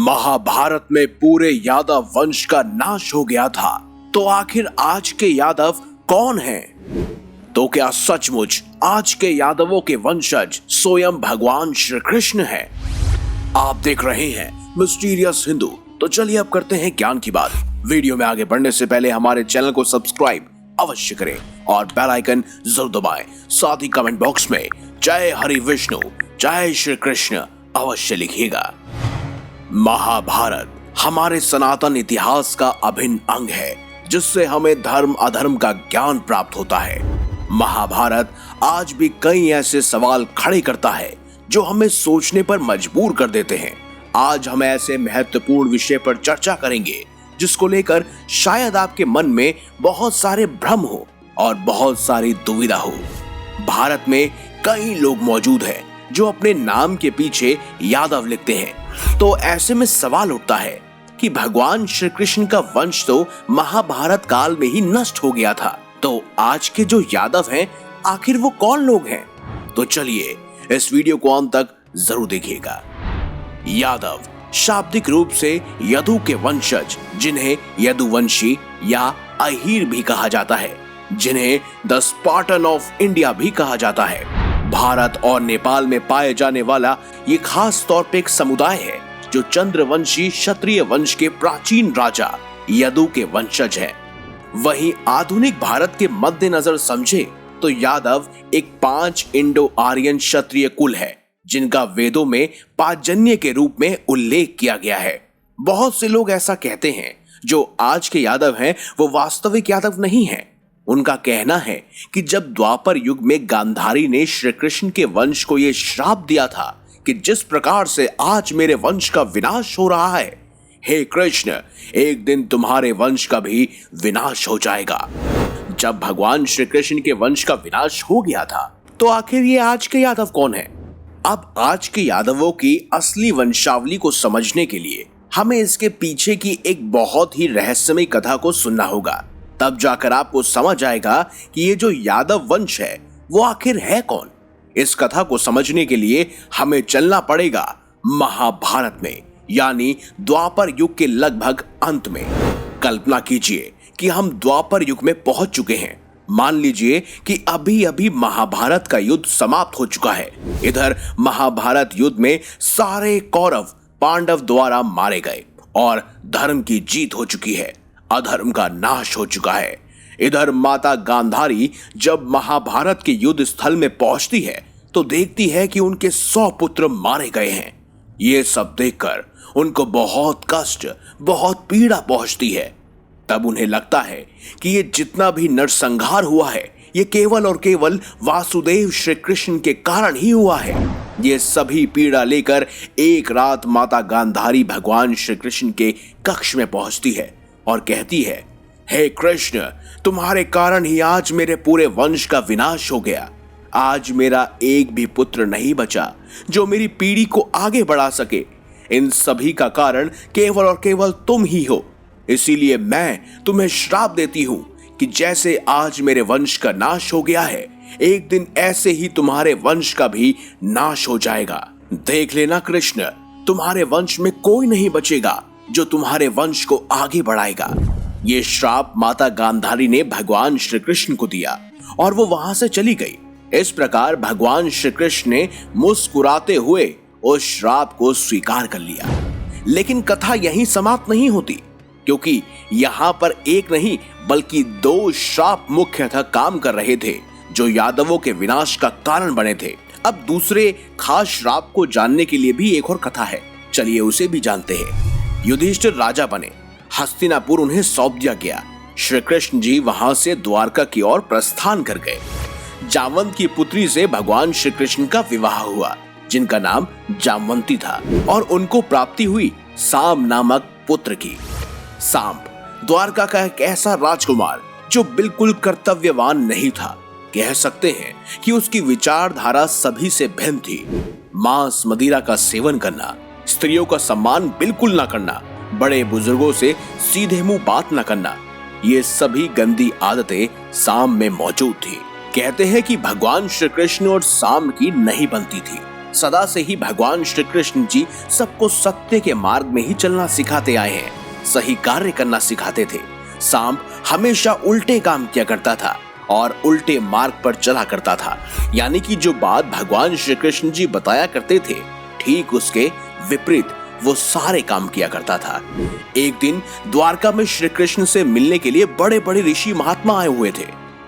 महाभारत में पूरे यादव वंश का नाश हो गया था, तो आखिर आज के यादव कौन हैं? तो क्या सचमुच आज के यादवों के वंशज स्वयं भगवान श्री कृष्ण हैं? आप देख रहे हैं मिस्टीरियस हिंदू। तो चलिए अब करते हैं ज्ञान की बात। वीडियो में आगे बढ़ने से पहले हमारे चैनल को सब्सक्राइब अवश्य करें और बेल आइकन जरूर दबाएं। साथ ही कमेंट बॉक्स में जय हरि विष्णु जय श्री कृष्ण अवश्य लिखिएगा। महाभारत हमारे सनातन इतिहास का अभिन्न अंग है, जिससे हमें धर्म अधर्म का ज्ञान प्राप्त होता है। महाभारत आज भी कई ऐसे सवाल खड़े करता है जो हमें सोचने पर मजबूर कर देते हैं। आज हम ऐसे महत्वपूर्ण विषय पर चर्चा करेंगे जिसको लेकर शायद आपके मन में बहुत सारे भ्रम हो और बहुत सारी दुविधा हो। भारत में कई लोग मौजूद हैं जो अपने नाम के पीछे यादव लिखते हैं, तो ऐसे में सवाल उठता है कि भगवान श्री कृष्ण का वंश तो महाभारत काल में ही नष्ट हो गया था, तो आज के जो यादव हैं आखिर वो कौन लोग हैं? तो चलिए इस वीडियो को अंत तक जरूर देखिएगा। यादव शाब्दिक रूप से यदु के वंशज, जिन्हें यदुवंशी या अहीर भी कहा जाता है, जिन्हें द स्पार्टन ऑफ इंडिया भी कहा जाता है। भारत और नेपाल में पाए जाने वाला ये खास तौर पे एक समुदाय है जो चंद्रवंशी क्षत्रिय वंश के प्राचीन राजा यदु के वंशज हैं। वहीं आधुनिक भारत के मद्देनजर समझे तो यादव एक 5 इंडो आर्यन क्षत्रिय कुल है, जिनका वेदों में पांचजन्य के रूप में उल्लेख किया गया है। बहुत से लोग ऐसा कहते हैं जो आज के यादव हैं वो वास्तविक यादव नहीं हैं। उनका कहना है कि जब द्वापर युग में गांधारी ने श्री कृष्ण के वंश को यह श्राप दिया था कि जिस प्रकार से आज मेरे वंश का विनाश हो रहा है, हे कृष्ण, एक दिन तुम्हारे वंश का भी विनाश हो जाएगा। जब भगवान श्री कृष्ण के वंश का विनाश हो गया था, तो आखिर ये आज के यादव कौन है? अब आज के यादवों की असली वंशावली को समझने के लिए हमें इसके पीछे की एक बहुत ही रहस्यमय कथा को सुनना होगा। तब जाकर आपको समझ आएगा कि ये जो यादव वंश है वो आखिर है कौन। इस कथा को समझने के लिए हमें चलना पड़ेगा महाभारत में, यानी द्वापर युग के लगभग अंत में। कल्पना कीजिए कि हम द्वापर युग में पहुंच चुके हैं। मान लीजिए कि अभी अभी महाभारत का युद्ध समाप्त हो चुका है। इधर महाभारत युद्ध में सारे कौरव पांडव द्वारा मारे गए और धर्म की जीत हो चुकी है, अधर्म का नाश हो चुका है। इधर माता गांधारी जब महाभारत के युद्ध स्थल में पहुंचती है तो देखती है कि उनके 100 पुत्र मारे गए हैं। ये सब देखकर उनको बहुत कष्ट, बहुत पीड़ा पहुंचती है। तब उन्हें लगता है कि ये जितना भी नरसंहार हुआ है ये केवल और केवल वासुदेव श्री कृष्ण के कारण ही हुआ है। ये सभी पीड़ा लेकर एक रात माता गांधारी भगवान श्री कृष्ण के कक्ष में पहुंचती है और कहती है, हे कृष्ण, तुम्हारे कारण ही आज मेरे पूरे वंश का विनाश हो गया। आज मेरा एक भी पुत्र नहीं बचा जो मेरी पीढ़ी को आगे बढ़ा सके। इन सभी का कारण केवल और केवल तुम ही हो। इसीलिए मैं तुम्हें श्राप देती हूं कि जैसे आज मेरे वंश का नाश हो गया है, एक दिन ऐसे ही तुम्हारे वंश का भी नाश हो जाएगा। देख लेना कृष्ण, तुम्हारे वंश में कोई नहीं बचेगा जो तुम्हारे वंश को आगे बढ़ाएगा। ये श्राप माता गांधारी ने भगवान श्री कृष्ण को दिया और वो वहां से चली गई। इस प्रकार भगवान श्री कृष्ण ने मुस्कुराते हुए उस श्राप को स्वीकार कर लिया। लेकिन कथा यहीं समाप्त नहीं होती, क्योंकि यहाँ पर एक नहीं बल्कि 2 श्राप मुख्यतः काम कर रहे थे जो यादवों के विनाश का कारण बने थे। अब दूसरे खास श्राप को जानने के लिए भी एक और कथा है, चलिए उसे भी जानते हैं। युधिष्ठिर राजा बने, हस्तिनापुर उन्हें सौंप दिया गया। श्री कृष्ण जी वहां से द्वारका की ओर प्रस्थान कर गए। जामवंत की पुत्री से भगवान श्री कृष्ण का विवाह हुआ, जिनका नाम जामवंती था, और उनको प्राप्ति हुई सांब नामक पुत्र की। सांब द्वारका का एक ऐसा राजकुमार जो बिल्कुल कर्तव्यवान नहीं था। कह सकते हैं कि उसकी विचारधारा सभी से भिन्न थी। मांस मदिरा का सेवन करना, स्त्रियों का सम्मान बिल्कुल ना करना, बड़े बुजुर्गों से सीधे मुंह बात ना करना, ये सभी गंदी आदतें सांब में मौजूद थी। कहते हैं कि भगवान श्री कृष्ण और सांब की नहीं बनती थी। सदा से ही भगवान श्री कृष्ण जी सबको सत्य के मार्ग में ही चलना सिखाते आए हैं, सही कार्य करना सिखाते थे। सांब हमेशा उल्टे काम किया करता था और उल्टे मार्ग पर चला करता था, यानी कि जो बात भगवान श्री कृष्ण जी बताया करते थे ठीक उसके विपरीत वो सारे काम किया करता था। एक दिन द्वारका में श्री कृष्ण से मिलने के लिए बड़े बड़े ऋषि महात्मा आए हुए थे।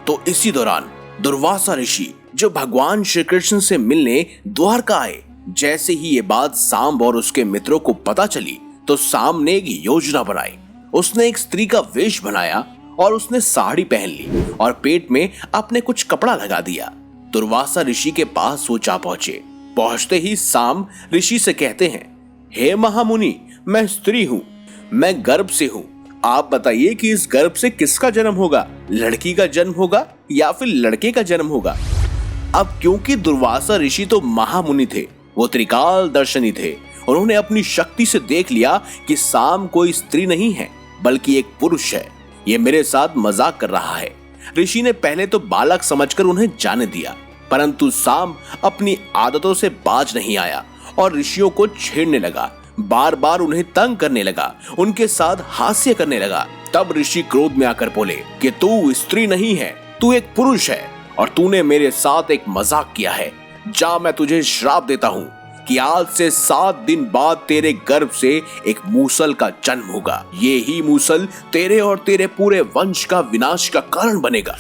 तो इसी दौरान दुर्वासा ऋषि जो भगवान श्री कृष्ण से मिलने द्वारका आए, जैसे ही ये बात सांब और उसके मित्रों को पता चली तो सांब ने एक योजना बनाई। उसने एक स्त्री का वेश बनाया और उसने साड़ी पहन ली और पेट में अपने कुछ कपड़ा लगा दिया। दुर्वासा ऋषि के पास वो जा पहुंचे। पहुंचते ही सांब ऋषि से कहते हैं, हे महामुनि, मैं स्त्री हूँ, मैं गर्भ से हूँ। आप बताइए कि इस गर्भ से किसका जन्म होगा, लड़की का जन्म होगा या फिर लड़के का जन्म होगा। अब क्योंकि दुर्वासा ऋषि तो महामुनि थे, वो त्रिकाल दर्शनी थे, उन्होंने अपनी शक्ति से देख लिया कि सांब कोई स्त्री नहीं है बल्कि एक पुरुष है, ये मेरे साथ मजाक कर रहा है। ऋषि ने पहले तो बालक समझकर उन्हें जाने दिया, परंतु सांब अपनी आदतों से बाज नहीं आया और ऋषियों को छेड़ने लगा, बार बार उन्हें तंग करने लगा, उनके साथ हास्य करने लगा। तब ऋषि क्रोध में आकर बोले कि तू स्त्री नहीं है, तू एक पुरुष है और तूने मेरे साथ एक मजाक किया है। जा, मैं तुझे श्राप देता हूँ कि आज से 7 दिन बाद तेरे गर्भ से एक मूसल का जन्म होगा। ये ही मूसल तेरे और तेरे पूरे वंश का विनाश का कारण बनेगा।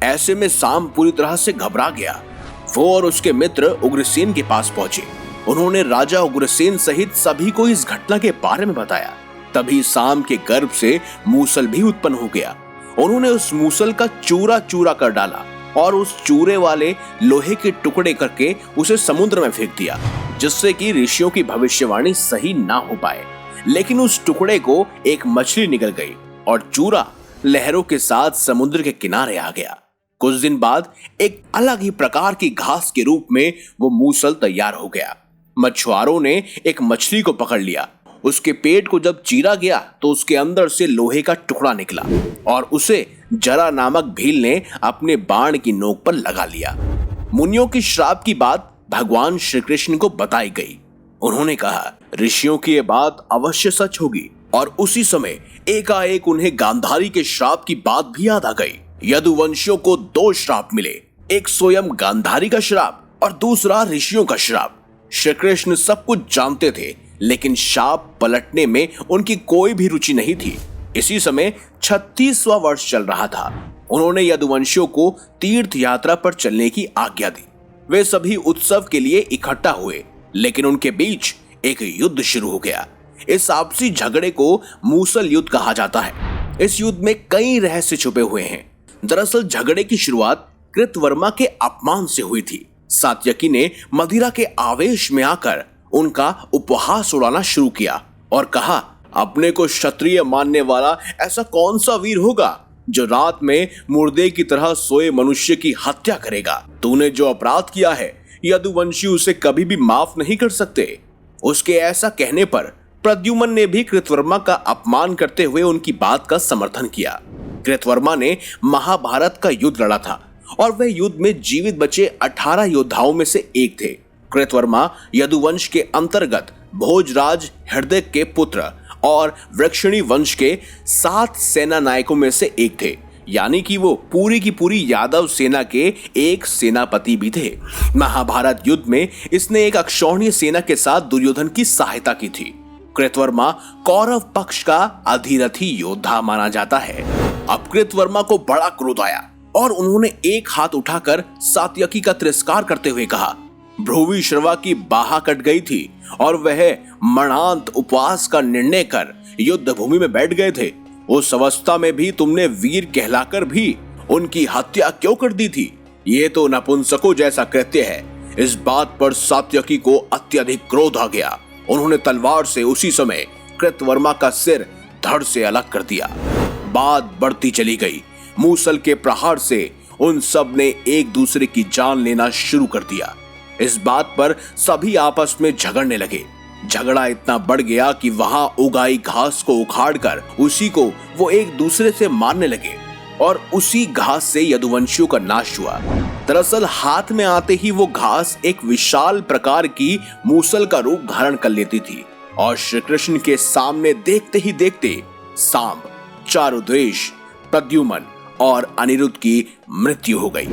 ऐसे में सांब पूरी तरह से घबरा गया। वो और उसके मित्र उग्रसेन के पास पहुंचे। उन्होंने राजा उग्रसेन सहित सभी को इस घटना के बारे में बताया। तभी सांब के गर्भ से मूसल भी उत्पन्न हो गया। उन्होंने उस मूसल का चूरा चूरा कर डाला और उस चूरे वाले लोहे के टुकड़े करके उसे समुद्र में फेंक दिया, जिससे कि ऋषियों की भविष्यवाणी सही ना हो पाए। लेकिन उस टुकड़े को एक मछली निकल गई और चूरा लहरों के साथ समुद्र के किनारे आ गया। कुछ दिन बाद एक अलग ही प्रकार की घास के रूप में वो मूसल तैयार हो गया। मछुआरों ने एक मछली को पकड़ लिया। उसके पेट को जब चीरा गया तो उसके अंदर से लोहे का टुकड़ा निकला और उसे जरा नामक भील ने अपने बाण की नोक पर लगा लिया। मुनियों की श्राप की बात भगवान श्री कृष्ण को बताई गई। उन्होंने कहा, ऋषियों की ये बात अवश्य सच होगी। और उसी समय एकाएक उन्हें गांधारी के श्राप की बात भी याद आ गई। यदुवंशियों को 2 श्राप मिले, एक स्वयं गांधारी का श्राप और दूसरा ऋषियों का श्राप। श्री कृष्ण सब कुछ जानते थे, लेकिन शाप पलटने में उनकी कोई भी रुचि नहीं थी। इसी समय 36वां वर्ष चल रहा था। उन्होंने यदुवंशियों को तीर्थ यात्रा पर चलने की आज्ञा दी। वे सभी उत्सव के लिए इकट्ठा हुए, लेकिन उनके बीच एक युद्ध शुरू हो गया। इस आपसी झगड़े को मूसल युद्ध कहा जाता है। इस युद्ध में कई रहस्य छुपे हुए हैं। दरअसल झगड़े की शुरुआत कृतवर्मा के अपमान से हुई थी। सात्यकी ने मदिरा के आवेश में आकर उनका उपहास उड़ाना शुरू किया और कहा, अपने को क्षत्रिय मानने वाला ऐसा कौन सा वीर होगा जो रात में मुर्दे की तरह सोए मनुष्य की हत्या करेगा। तूने जो अपराध किया है यदुवंशी उसे कभी भी माफ नहीं कर सकते। उसके ऐसा कहने पर प्रद्युम्न ने भी कृतवर्मा का अपमान करते हुए उनकी बात का समर्थन किया। कृतवर्मा ने महाभारत का युद्ध लड़ा था और वह युद्ध में जीवित बचे 18 योद्धाओं में से एक थे। कृतवर्मा यदुवंश के अंतर्गत भोजराज हृदय के पुत्र और वृक्षणी वंश के 7 सेना नायकों में से एक थे, यानी कि वो पूरी की पूरी यादव सेना के एक सेनापति भी थे। महाभारत युद्ध में इसने एक अक्षौहिणी सेना के साथ दुर्योधन की सहायता की थी। कृतवर्मा कौरव पक्ष का अधिरथी योद्धा माना जाता है। अब कृतवर्मा को बड़ा क्रोध आया और उन्होंने एक हाथ उठाकर सात्यकी का तिरस्कार करते हुए कहा, भ्रुवी श्रवा की बाहा कट गई थी और वह मरणांत उपवास का निर्णय कर युद्ध भूमि में बैठ गए थे। उस अवस्था में भी तुमने वीर कहलाकर भी उनकी हत्या क्यों कर दी थी? ये तो नपुंसकों जैसा कृत्य है। इस बात पर सात्यकी को अत्यधिक क्रोध आ गया। उन्होंने तलवार से उसी समय कृतवर्मा का सिर धड़ से अलग कर दिया। बात बढ़ती चली गई। मूसल के प्रहार से उन सब ने एक दूसरे की जान लेना शुरू कर दिया। इस बात पर सभी आपस में झगड़ने लगे। झगड़ा इतना बढ़ गया कि वहां उगाई घास को उखाड़कर उसी को वो एक दूसरे से मारने लगे। और उसी घास से यदुवंशियों का नाश हुआ। दरअसल हाथ में आते ही वो घास एक विशाल प्रकार की मूसल का रूप धारण कर लेती थी और श्री कृष्ण के सामने देखते ही देखते सांब, चारुदेश, प्रद्युम्न और अनिरुद्ध की मृत्यु हो गई।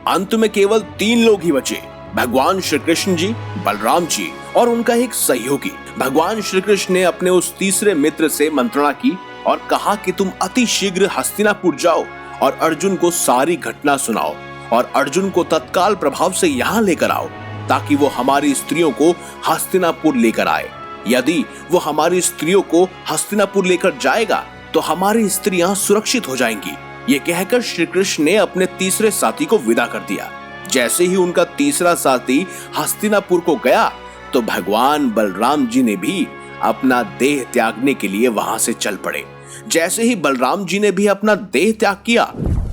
अंत में केवल 3 लोग ही बचे, भगवान श्री कृष्ण जी, बलराम जी और उनका एक सहयोगी। भगवान श्री कृष्ण ने अपने उस तीसरे मित्र से मंत्रणा की और कहा कि तुम अति शीघ्र हस्तिनापुर जाओ और अर्जुन को सारी घटना सुनाओ और अर्जुन को तत्काल प्रभाव से यहाँ लेकर आओ ताकि वो हमारी स्त्रियों को हस्तिनापुर लेकर आए। यदि वो हमारी स्त्रियों को हस्तिनापुर लेकर जाएगा तो हमारी स्त्रियां सुरक्षित हो जाएंगी। ये कहकर श्री कृष्ण ने अपने तीसरे साथी को विदा कर दिया। जैसे ही उनका तीसरा साथी हस्तिनापुर को गया तो भगवान बलराम जी ने भी अपना देह त्यागने के लिए वहां से चल पड़े। जैसे ही बलराम जी ने भी अपना देह त्याग किया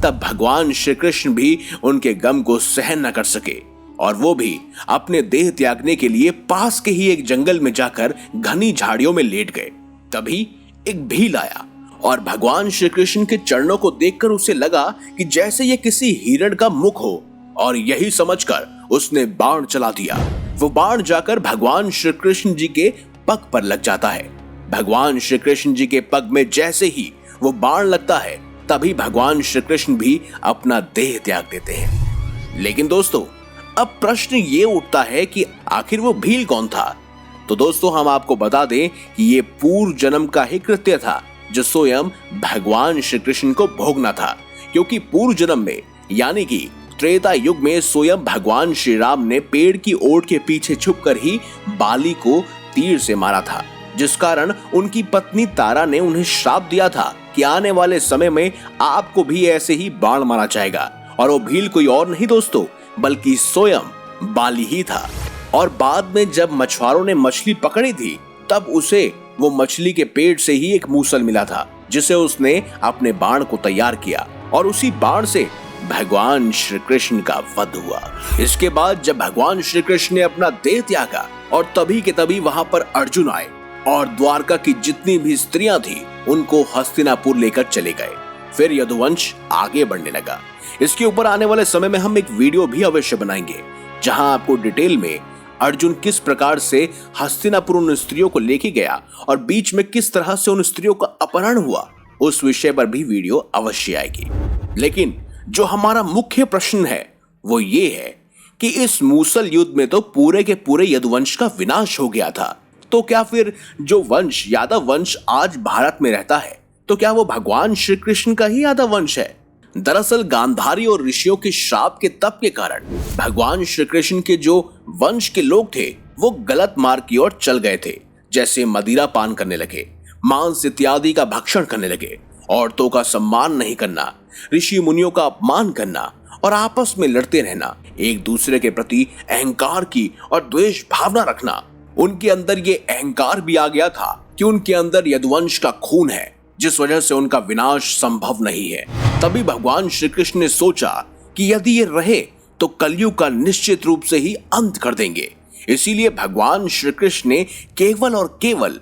तब भगवान श्री कृष्ण भी उनके गम को सहन न कर सके और वो भी अपने देह त्यागने के लिए पास के ही एक जंगल में जाकर घनी झाड़ियों में लेट गए। तभी एक भील आया और भगवान श्री कृष्ण के चरणों को देखकर उसे लगा कि जैसे ये किसी हिरण का मुख हो और यही समझकर उसने बाण चला दिया। वो बाण जाकर भगवान श्री कृष्ण जी के पग पर लग जाता है। भगवान श्री कृष्ण जी के पग में जैसे ही वो बाण लगता है तभी भगवान श्री कृष्ण भी अपना देह त्याग देते हैं। लेकिन दोस्तों अब प्रश्न ये उठता है कि आखिर वो भील कौन था? तो दोस्तों हम आपको बता दें कि ये पूर्व जन्म का ही कृत्य था जो स्वयं भगवान श्री कृष्ण को भोगना था, क्योंकि पूर्व जन्म में यानी कि त्रेता युग में स्वयं भगवान श्री राम ने पेड़ की ओट के पीछे छुपकर ही बाली को तीर से मारा था, जिस कारण उनकी पत्नी तारा ने उन्हें श्राप दिया था कि आने वाले समय में आपको भी ऐसे ही बाण मारा जाएगा। और वो भील कोई और नहीं दोस्तों बल्कि स्वयं बाली ही था। और बाद में जब मछुआरों ने मछली पकड़ी थी तब उसे वो मछली के पेट से ही एक मूसल मिला था जिसे उसने अपने बाण को तैयार किया और उसी बाण से भगवान श्री कृष्ण का वध हुआ। इसके बाद जब भगवान श्री कृष्ण ने अपना देह त्यागा और तभी के तभी वहां पर अर्जुन आए और द्वारका की जितनी भी स्त्रियां थी उनको हस्तिनापुर लेकर चले गए। फिर यदुवंश आगे बढ़ने लगा। इसके ऊपर आने वाले समय में हम एक वीडियो भी अवश्य बनाएंगे जहां आपको डिटेल में अर्जुन किस प्रकार से हस्तिनापुर उन स्त्रियों को लेके गया और बीच में किस तरह से उन स्त्रियों का अपहरण हुआ उस विषय पर भी वीडियो अवश्य आएगी। लेकिन जो हमारा मुख्य प्रश्न है वो ये है कि इस मूसल युद्ध में तो पूरे के पूरे यदुवंश का विनाश हो गया था, तो क्या फिर जो वंश यादव वंश आज भारत में रहता है तो क्या वो भगवान श्री कृष्ण का ही यादव वंश है? दरअसल गांधारी और ऋषियों के श्राप के तप के कारण भगवान श्री कृष्ण के जो वंश के लोग थे वो गलत मार्ग की ओर चल गए थे। जैसे मदिरा पान करने लगे, मांस इत्यादि का भक्षण करने लगे, औरतों का सम्मान नहीं करना, ऋषि मुनियों का अपमान करना और आपस में लड़ते रहना, एक दूसरे के प्रति अहंकार की और द्वेष भावना रखना। उनके अंदर ये अहंकार भी आ गया था कि उनके अंदर यदुवंश का खून है जिस वजह से उनका विनाश संभव नहीं है। तभी भगवान श्री कृष्ण ने सोचा कि यदि ये रहे तो कलयुग का निश्चित रूप से ही अंत कर देंगे। इसीलिए भगवान श्री कृष्ण ने केवल और केवल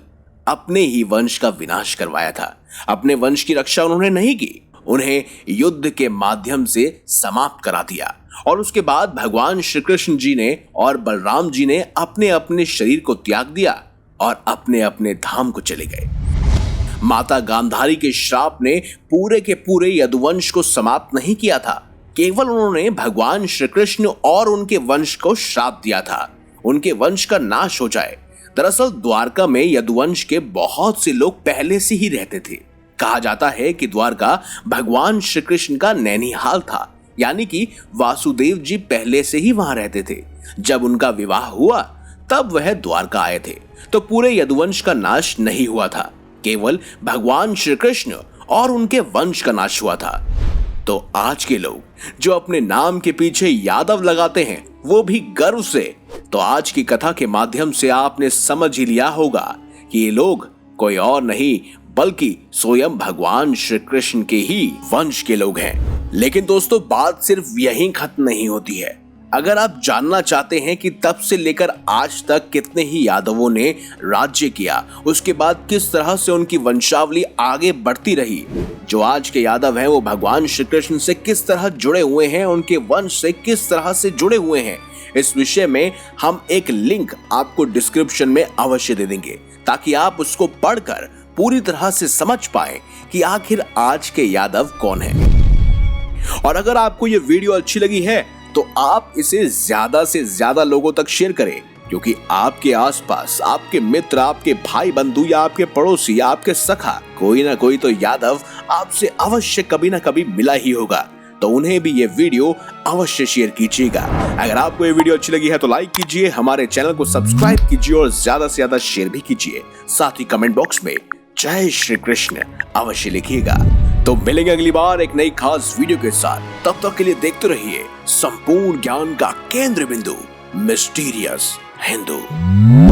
अपने ही वंश का विनाश करवाया था। अपने वंश की रक्षा उन्होंने नहीं की, उन्हें युद्ध के माध्यम से समाप्त करा दिया। और उसके बाद भगवान श्री कृष्ण जी ने और बलराम जी ने अपने अपने शरीर को त्याग दिया और अपने अपने धाम को चले गए। माता गांधारी के श्राप ने पूरे के पूरे यदुवंश को समाप्त नहीं किया था, केवल उन्होंने भगवान श्री कृष्ण और उनके वंश को श्राप दिया था उनके वंश का नाश हो जाए। दरअसल द्वारका में यदुवंश के बहुत से लोग पहले से ही रहते थे। कहा जाता है कि द्वारका भगवान श्री कृष्ण का नैनीहाल था, यानी कि वासुदेव जी पहले से ही वहां रहते थे। जब उनका विवाह हुआ तब वह द्वारका आए थे, तो पूरे यदुवंश का नाश नहीं हुआ था, केवल भगवान श्री कृष्ण और उनके वंश का नाश हुआ था। तो आज के लोग जो अपने नाम के पीछे यादव लगाते हैं वो भी गर्व से, तो आज की कथा के माध्यम से आपने समझ ही लिया होगा कि ये लोग कोई और नहीं बल्कि स्वयं भगवान श्री कृष्ण के ही वंश के लोग हैं। लेकिन दोस्तों बात सिर्फ यहीं खत्म नहीं होती है। अगर आप जानना चाहते हैं कि तब से लेकर आज तक कितने ही यादवों ने राज्य किया, उसके बाद किस तरह से उनकी वंशावली आगे बढ़ती रही, जो आज के यादव हैं वो भगवान श्री कृष्ण से किस तरह जुड़े हुए हैं, उनके वंश से किस तरह से जुड़े हुए हैं, इस विषय में हम एक लिंक आपको डिस्क्रिप्शन में अवश्य दे देंगे, ताकि आप उसको पढ़कर पूरी तरह से समझ पाएं कि आखिर आज के यादव कौन हैं। और अगर आपको ये वीडियो अच्छी लगी है तो आप इसे ज्यादा से ज्यादा लोगों तक शेयर करें, क्योंकि आपके आसपास आपके मित्र, आपके भाई बंधु या आपके पड़ोसी या आपके सखा कोई ना कोई तो यादव आपसे अवश्य कभी ना कभी मिला ही होगा, तो उन्हें भी ये वीडियो अवश्य शेयर कीजिएगा। अगर आपको ये वीडियो अच्छी लगी है तो लाइक कीजिए, हमारे चैनल को सब्सक्राइब कीजिए और ज्यादा से ज्यादा शेयर भी कीजिए। साथ ही कमेंट बॉक्स में जय श्री कृष्ण अवश्य लिखिएगा। तो मिलेंगे अगली बार एक नई खास वीडियो के साथ। तब तक के लिए देखते रहिए संपूर्ण ज्ञान का केंद्र बिंदु मिस्टीरियस हिंदू।